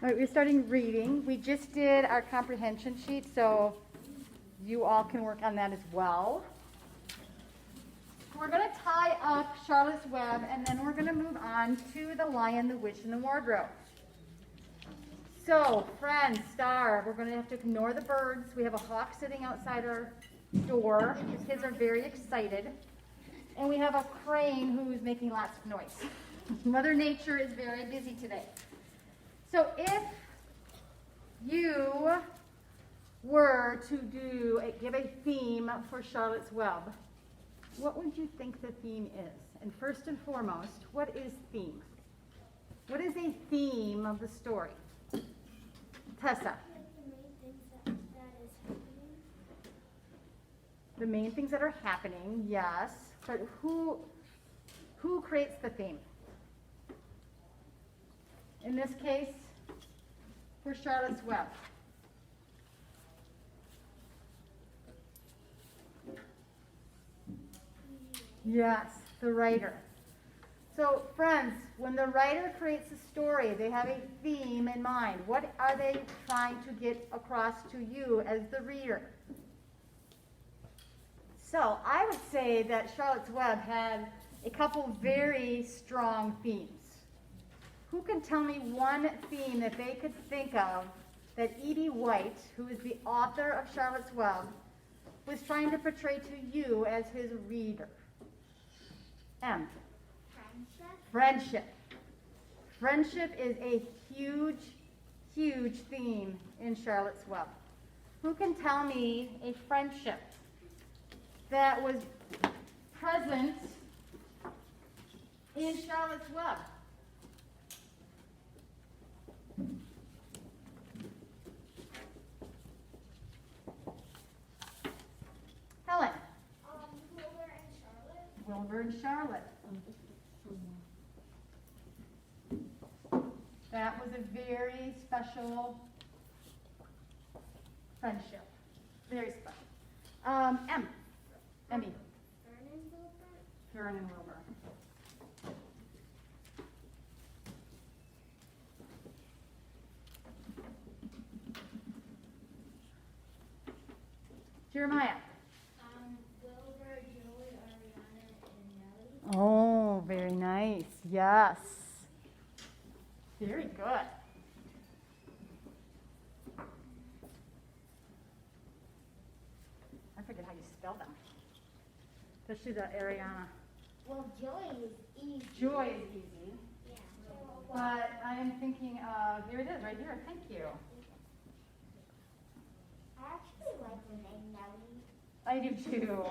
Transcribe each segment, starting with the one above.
All right, we're starting reading. We just did our comprehension sheet, so you all can work on that as well. We're going to tie up Charlotte's Web, and then we're going to move on to The Lion, the Witch, and the Wardrobe. So, friends, Star, we're going to have to ignore the birds. We have a hawk sitting outside our door. The kids are very excited. And we have a crane who's making lots of noise. Mother Nature is very busy today. So if you were to give a theme for Charlotte's Web, what would you think the theme is? And first and foremost, what is theme? What is a theme of the story? Tessa. The main things that are happening, yes. But who creates the theme? In this case, for Charlotte's Web. Yes, the writer. So, friends, when the writer creates a story, they have a theme in mind. What are they trying to get across to you as the reader? So, I would say that Charlotte's Web had a couple very strong themes. Who can tell me one theme that they could think of that E.B. White, who is the author of Charlotte's Web, was trying to portray to you as his reader? M. Friendship. Friendship is a huge, huge theme in Charlotte's Web. Who can tell me a friendship that was present in Charlotte's Web? Helen. Wilbur and Charlotte. That was a very special friendship. Very special. M. Emmy. Fern and Wilbur. Jeremiah. Wilbur, Joey, Ariana, and Nellie. Oh, very nice. Yes. Very good. I forget how you spell them. Especially the Ariana. Well, Joey is easy. Joy is easy. Yeah. But I am thinking of, here it is, right here. Thank you. I actually like the name Nellie. I do too.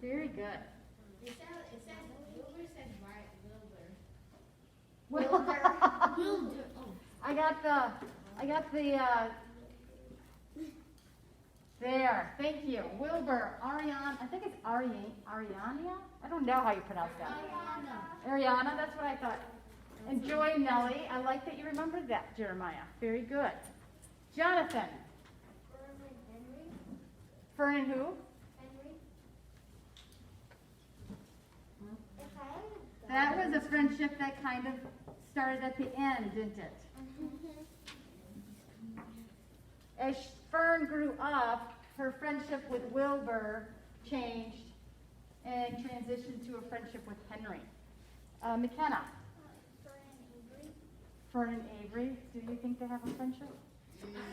Very good. It says Wilbur says right, Wilbur. Wilbur. Oh. I got the, there, thank you. Wilbur, Ariana, I think it's Ariania? I don't know how you pronounce that. Ariana, that's what I thought. And Joy, Nellie, I like that you remembered that, Jeremiah. Very good. Jonathan. Fern and who? Henry. That was a friendship that kind of started at the end, didn't it? As Fern grew up, her friendship with Wilbur changed and transitioned to a friendship with Henry. McKenna. Fern and Avery. Do you think they have a friendship?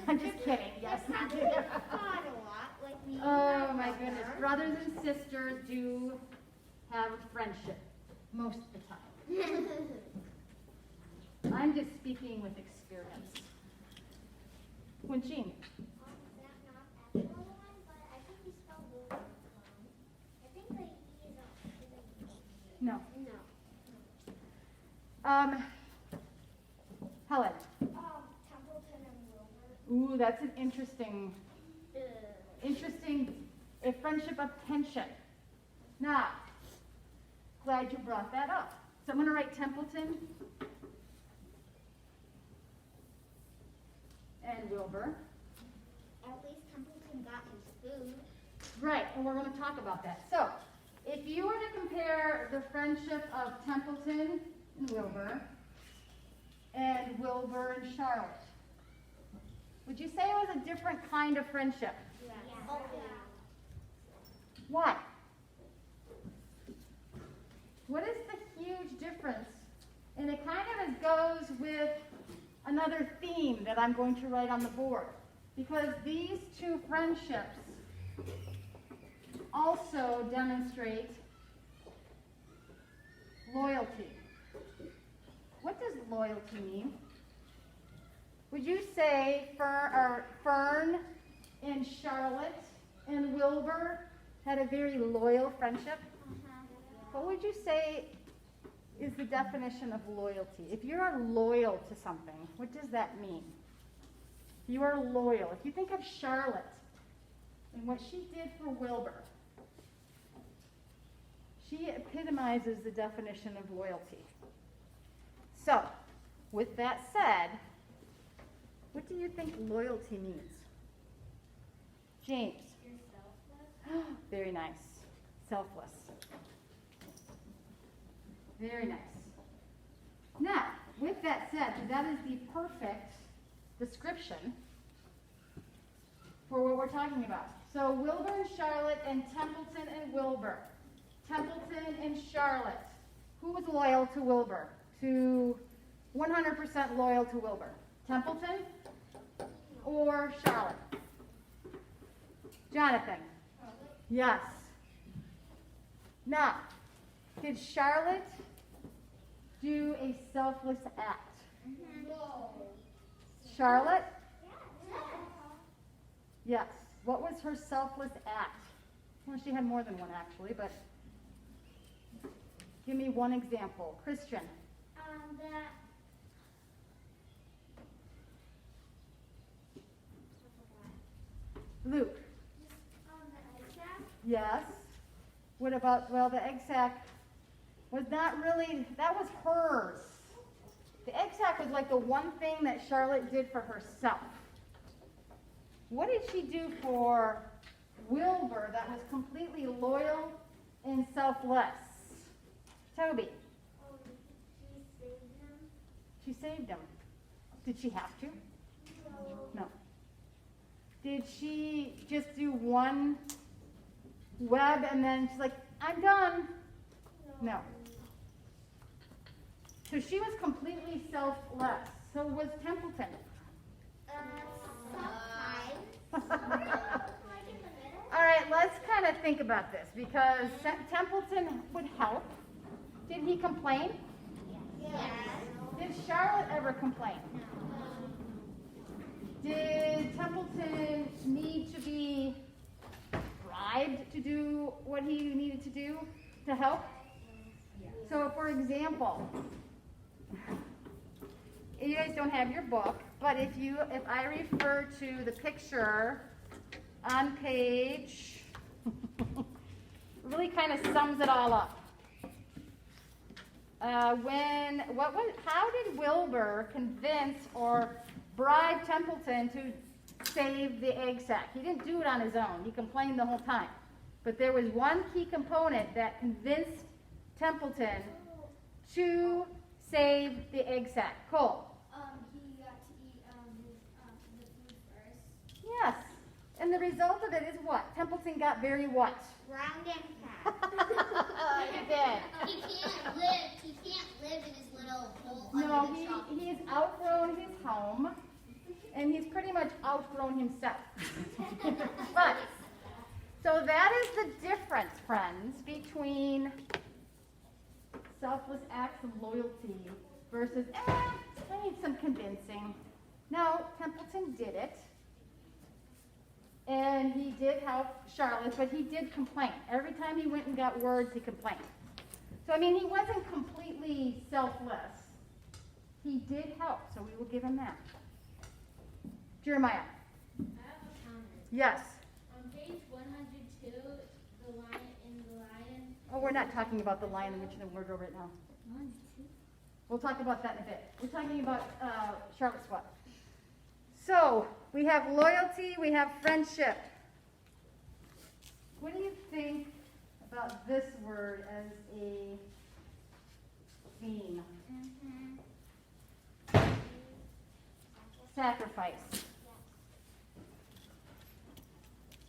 I'm just kidding. Yes, They we probably do. fought a lot, like me. Oh my goodness. Brothers and sisters do have a friendship most of the time. I'm just speaking with experience. Quinchine. That not actual one, but I think we spelled Wilbur wrong. I think the E is a No. No. Helen. Templeton and Wilbur. Ooh, that's an interesting, a friendship of tension. Now, glad you brought that up. So I'm going to write Templeton and Wilbur. At least Templeton got his food. Right, and we're going to talk about that. So, if you were to compare the friendship of Templeton and Wilbur and Charlotte, would you say it was a different kind of friendship? Yeah. Why? What is the huge difference? And it kind of goes with another theme that I'm going to write on the board. Because these two friendships also demonstrate loyalty. What does loyalty mean? Would you say Fern and Charlotte and Wilbur had a very loyal friendship? What would you say is the definition of loyalty? If you are loyal to something, what does that mean? You are loyal. If you think of Charlotte and what she did for Wilbur, she epitomizes the definition of loyalty. So, with that said, what do you think loyalty means? James. You're selfless. Very nice. Selfless. Very nice. Now, with that said, that is the perfect description for what we're talking about. So Wilbur and Charlotte and Templeton and Wilbur. Templeton and Charlotte. Who was loyal to Wilbur? 100% loyal to Wilbur? Templeton or Charlotte? Jonathan? Yes. Now, did Charlotte do a selfless act? No. Charlotte? Yeah. Yes. What was her selfless act? Well, she had more than one actually, but give me one example. Christian. That. Luke. The egg sack. Yes. What about, well, the egg sack was not really, that was hers. The egg sack was like the one thing that Charlotte did for herself. What did she do for Wilbur that was completely loyal and selfless? Toby. Oh, she saved him. She saved him. Did she have to? No. No. Did she just do one web and then she's like, I'm done? No. So she was completely selfless. So was Templeton. Sometimes. All right, let's kind of think about this because Templeton would help. Did he complain? Yes. Did Charlotte ever complain? Did Templeton need to be bribed to do what he needed to do to help? So, for example, you guys don't have your book, but if I refer to the picture on page, really kind of sums it all up. How did Wilbur convince or bribe Templeton to save the egg sack? He didn't do it on his own. He complained the whole time. But there was one key component that convinced Templeton to save the egg sack. Cole. He got to eat the food first. Yes. And the result of it is what? Templeton got very what? Round and fat. He did. He can't live in his little hole No, under the shop. he's outgrown his home, and he's pretty much outgrown himself. But, so that is the difference, friends, between selfless acts of loyalty versus, I need some convincing. No, Templeton did it. And he did help Charlotte, but he did complain. Every time he went and got words, he complained. So, I mean, he wasn't completely selfless. He did help, so we will give him that. Jeremiah. I have a comment. Yes. On page 102, the lion. Oh, we're not talking about the lion, the witch, and the wardrobe right now. We'll talk about that in a bit. We're talking about Charlotte's what? So, we have loyalty, we have friendship. What do you think about this word as a theme? Mm-hmm. Sacrifice. Yes.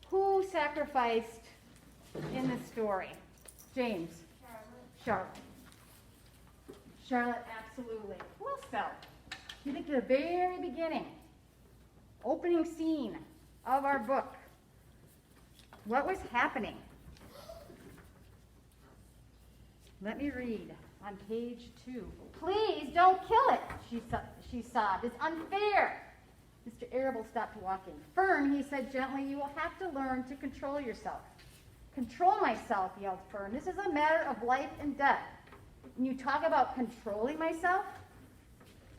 Who sacrificed in the story? James. Charlotte. Charlotte, absolutely. Who else fell? You think at the very beginning, opening scene of our book, what was happening? Let me read on page 2. Please don't kill it, she sobbed. It's unfair. Mr. Arable stopped walking. Fern, he said gently, you will have to learn to control yourself. Control myself, yelled Fern. This is a matter of life and death. And you talk about controlling myself?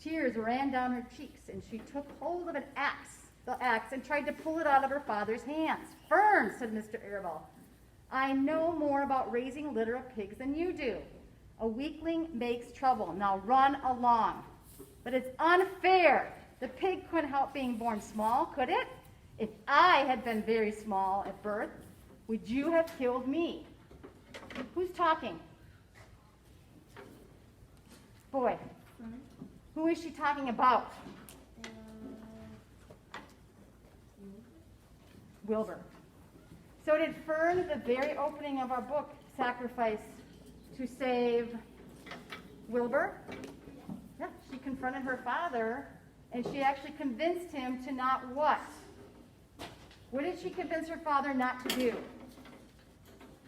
Tears ran down her cheeks, and she took hold of the axe, and tried to pull it out of her father's hands. Fern, said Mr. Arable, I know more about raising a litter of pigs than you do. A weakling makes trouble. Now run along. But it's unfair. The pig couldn't help being born small, could it? If I had been very small at birth, would you have killed me? Who's talking? Boy, who is she talking about? Wilbur. So did Fern, at the very opening of our book, sacrifice to save Wilbur? Yeah, she confronted her father, and she actually convinced him to not what? What did she convince her father not to do?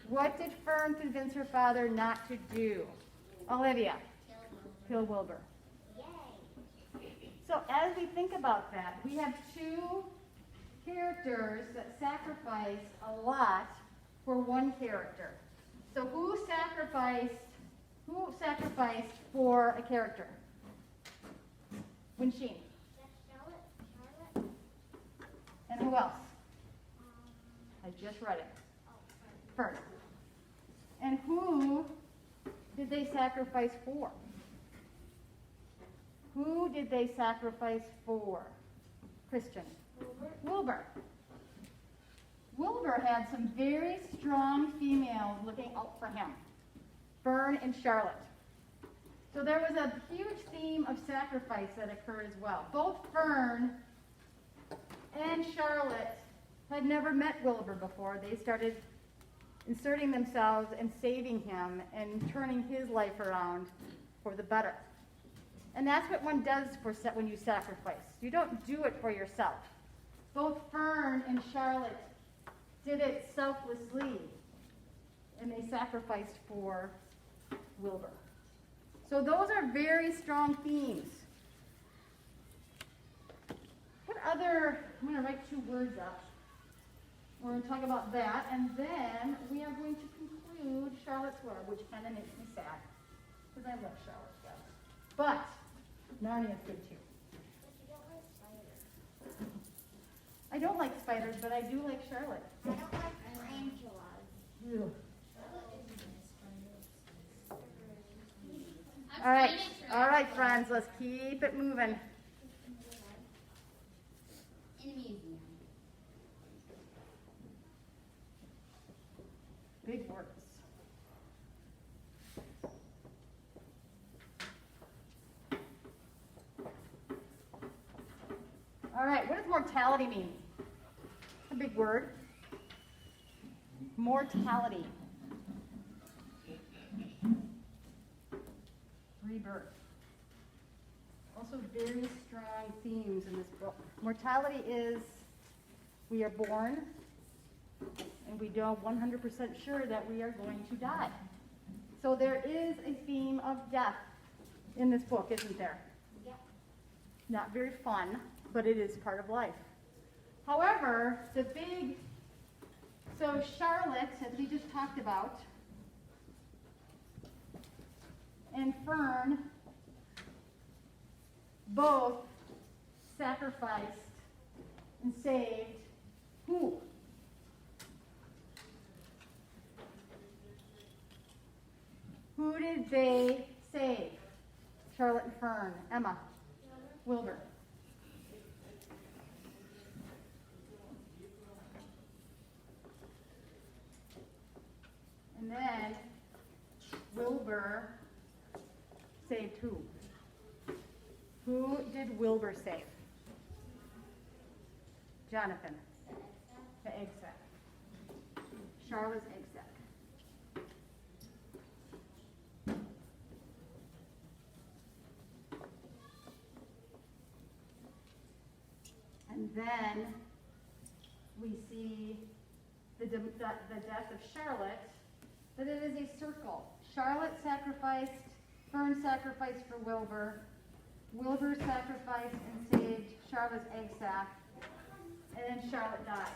What did Fern convince her father not to do? Olivia. Kill Wilbur. Yay. So as we think about that, we have two characters that sacrificed a lot for one character. So who sacrificed for a character? Winsheen. Yes, Charlotte. And who else? Um, I just read it. oh, sorry. First. And who did they sacrifice for? Who did they sacrifice for? Christian. Wilbur. Wilbur had some very strong females looking out for him. Fern and Charlotte. So there was a huge theme of sacrifice that occurred as well. Both Fern and Charlotte had never met Wilbur before. They started inserting themselves and saving him and turning his life around for the better. And that's what one does when you sacrifice. You don't do it for yourself. Both Fern and Charlotte did it selflessly, and they sacrificed for Wilbur. So those are very strong themes. What other, I'm going to write 2 words up. We're going to talk about that, and then we are going to conclude Charlotte's Web, which kind of makes me sad, because I love Charlotte's Web. But Narnia's good too. But you don't like spiders. I don't like spiders, but I do like Charlotte. I don't like tarantulas. Ew. I'm All right, finding all right, friends, let's keep it moving. in a museum. Big words. All right, what does mortality mean? A big word. Mortality. Rebirth. Also very strong themes in this book. Mortality is we are born and we know 100% sure that we are going to die. So there is a theme of death in this book, isn't there? Yep. Not very fun, but it is part of life. However, so Charlotte, as we just talked about, and Fern both sacrificed and saved who? Who did they save? Charlotte and Fern. Emma. Wilbur. And then Wilbur saved who? Who did Wilbur save? Jonathan. The egg sac. Charlotte's egg sac. And then we see the death of Charlotte, but it is a circle. Charlotte sacrificed, Fern sacrificed for Wilbur. Wilbur sacrificed and saved Charlotte's egg sac, and then Charlotte died.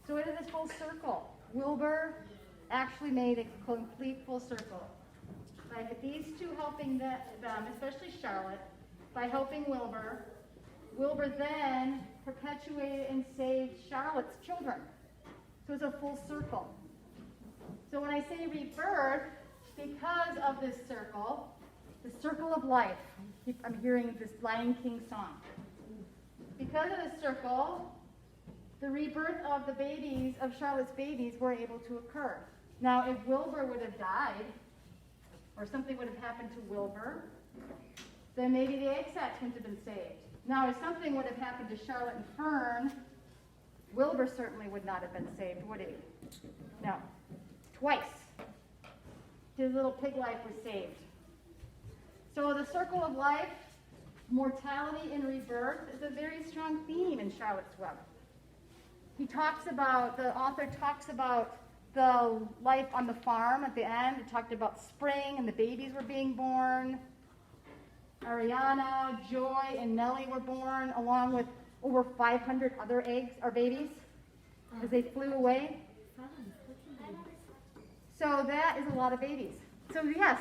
So it is this full circle. Wilbur actually made a complete full circle. By these two helping them, especially Charlotte, by helping Wilbur, Wilbur then perpetuated and saved Charlotte's children. So it's a full circle. So when I say rebirth, because of this circle, the circle of life, I'm hearing this Lion King song. Because of this circle, the rebirth of the babies, of Charlotte's babies, were able to occur. Now, if Wilbur would have died, or something would have happened to Wilbur, then maybe the egg sacs wouldn't have been saved. Now, if something would have happened to Charlotte and Fern, Wilbur certainly would not have been saved, would he? No. Twice. His little pig life was saved. So the circle of life, mortality and rebirth, is a very strong theme in Charlotte's Web. The author talks about the life on the farm at the end. It talked about spring and the babies were being born. Ariana, Joy, and Nellie were born, along with over 500 other eggs or babies as they flew away. So that is a lot of babies. So yes,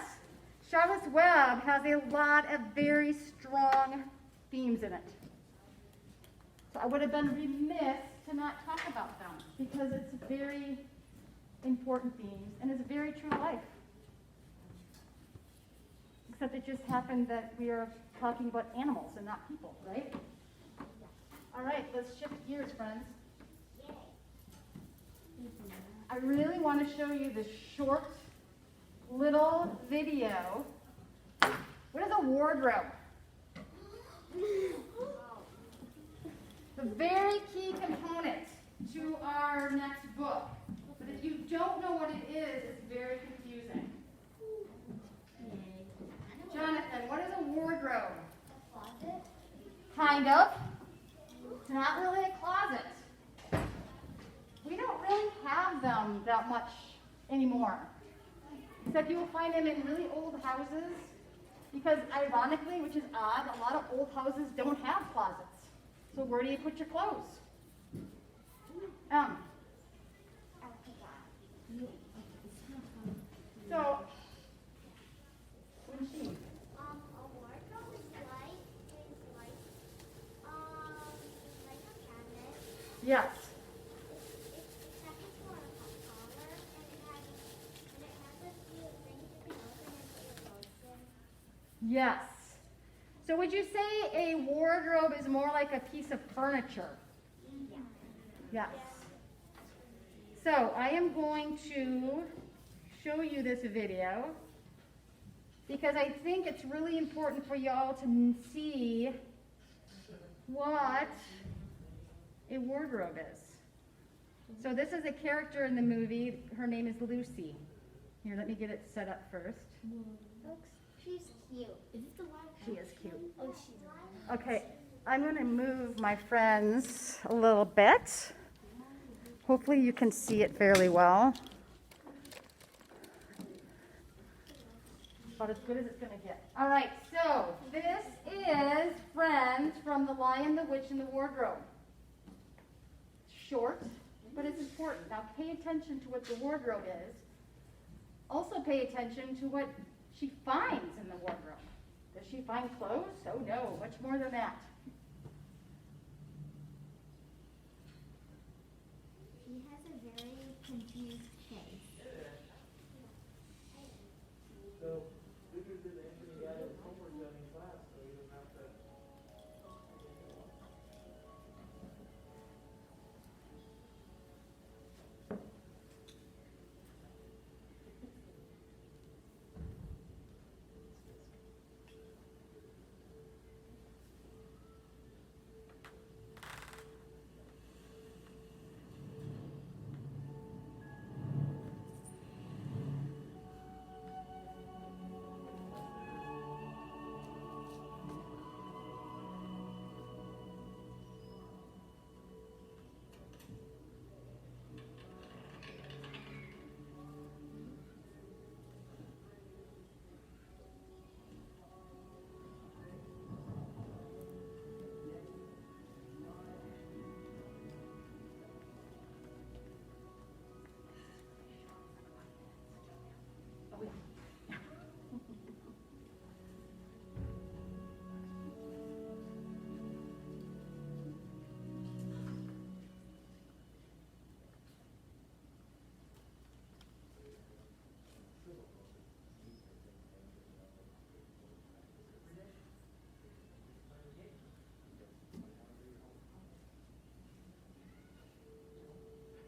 Charlotte's Web has a lot of very strong themes in it. So I would have been remiss to not talk about them because it's very important themes and it's very true to life. Except it just happened that we are talking about animals and not people, right? All right, let's shift gears, friends. I really want to show you this short little video. What is a wardrobe? The very key component to our next book. But if you don't know what it is, it's very confusing. Jonathan, what is a wardrobe? A closet? Kind of. It's not really a closet. We don't really have them that much anymore. Except you will find them in really old houses because ironically, which is odd, a lot of old houses don't have closets. So where do you put your clothes? So, when she A wardrobe is like a cabinet. yes. It's second floor collar, and it has a few things you can open and put your clothes in. Yes. So would you say a wardrobe is more like a piece of furniture? Yeah. Yes. So I am going to show you this video because I think it's really important for y'all to see what a wardrobe is. So this is a character in the movie. Her name is Lucy. Here, let me get it set up first. She's cute. Is this the one? She is cute. Oh, she's Okay, I'm going to move my friends a little bit. Hopefully you can see it fairly well. About as good as it's going to get. All right, so this is Friends from The Lion, the Witch, and the Wardrobe. Short, but it's important. Now pay attention to what the wardrobe is. Also pay attention to what she finds in the wardrobe. Does she find clothes? Oh no, much more than that. She has a very confused face. So, figured that Anthony got his homework done in class, so he doesn't have to.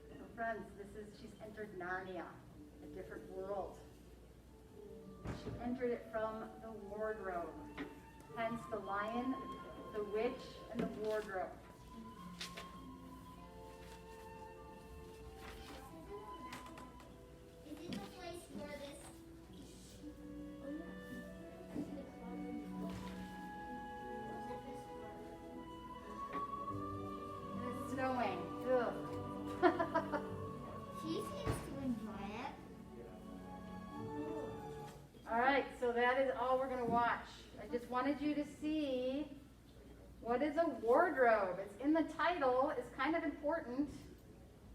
So friends, she's entered Narnia, a different world. She entered it from the wardrobe. Hence the lion, the witch, and the wardrobe. Is it the place where this? Oh yeah. I see the cloud in the book. What's it this for? And it's snowing. Ugh. She seems to enjoy it. All right, so that is all we're going to watch. I just wanted you to see what is a wardrobe. It's in the title. It's kind of important.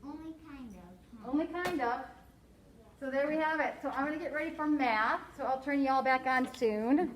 Only kind of. Huh? Only kind of. So there we have it. So I'm going to get ready for math. So I'll turn you all back on soon.